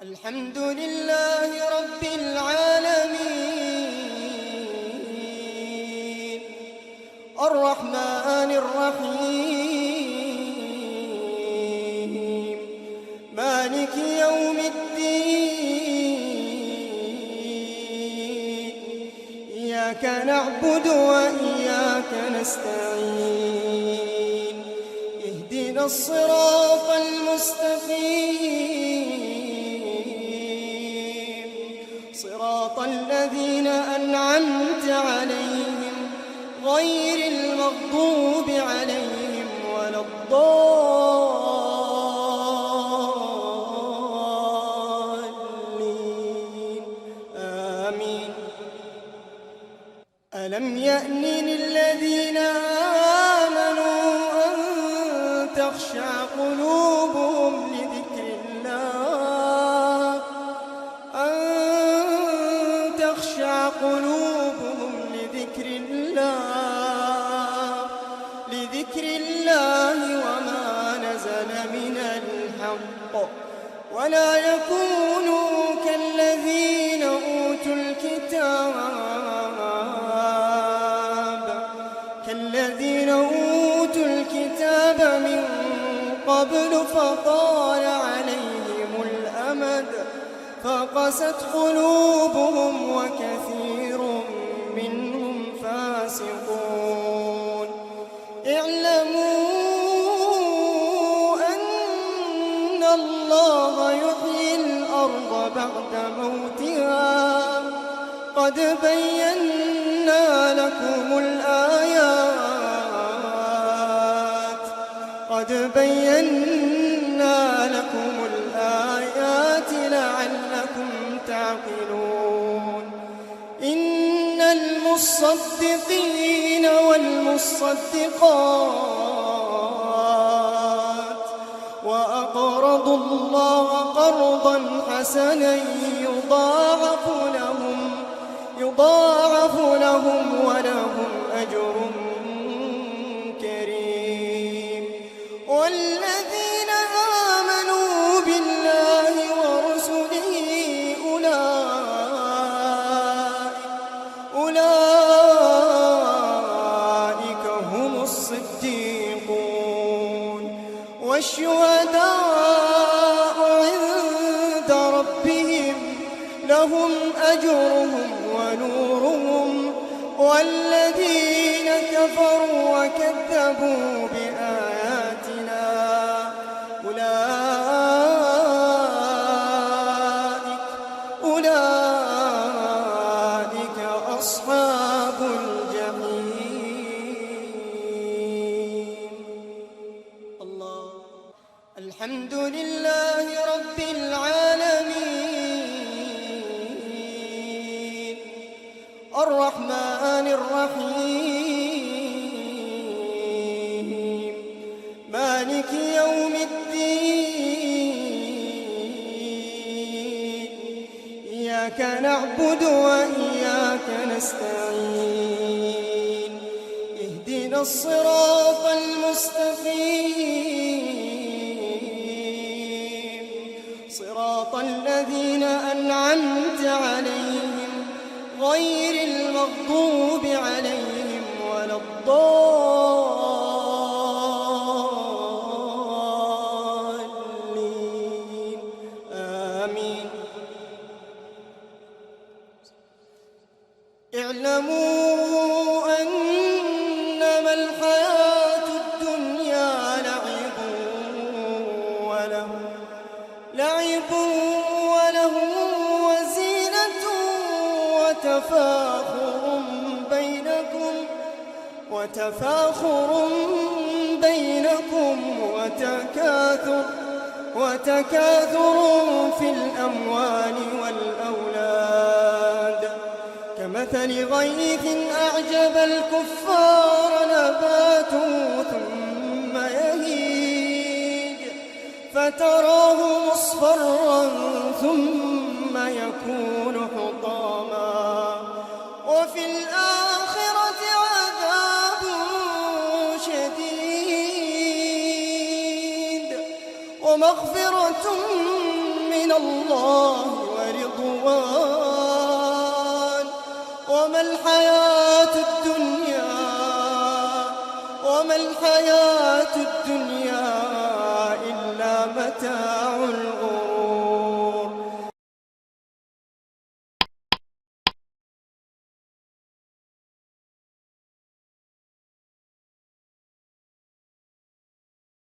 الحمد لله رب العالمين الرحمن الرحيم مالك يوم الدين إياك نعبد وإياك نستعين اهدنا الصراط المستقيم صراط الذين أنعمت عليهم غير المغضوب عليهم ولا الضالين آمين. ألم يأن للذين آمنوا أن تخشع قلوبهم لذكر الله وما نزل من الحق ولا يكونوا كالذين أوتوا الكتاب من قبل فطال عليهم الأمد فقست قلوبهم وكثير منهم فاسقون. اعلموا أن الله يحيي الأرض بعد موتها قد بينا لكم الآيات لعلكم تعقلون. إن المصدقين والمصدقات وأقرضوا الله قرضا حسنا يضاعف لهم ولهم أجر كريم. والذين آمنوا بالله ورسله أولئك هم الصديقون والشهداء عند ربهم لهم أجرهم ونورهم. والذين كفروا وكذبوا بآياتنا أولئك أصحاب الجحيم. الله. الحمد لله رب العالمين الرحمن الرحيم مالك يوم الدين إياك نعبد وإياك نستعين اهدنا الصراط المستقيم صراط الذين أنعمت عليهم غير المغضوب عليهم ولا الضالين آمين. اعلموا أنما الحياة الدنيا لعب وله وزينة وتفاخر بينكم وتكاثر في الأموال والأولاد كمثل غيث أعجب الكفار نباته ثم يهيج فتراه مصفرا ثم يكون حطاما وفي الآخرة عذاب شديد ومغفرة من الله ورضوان. وما الحياة الدنيا إلا متاع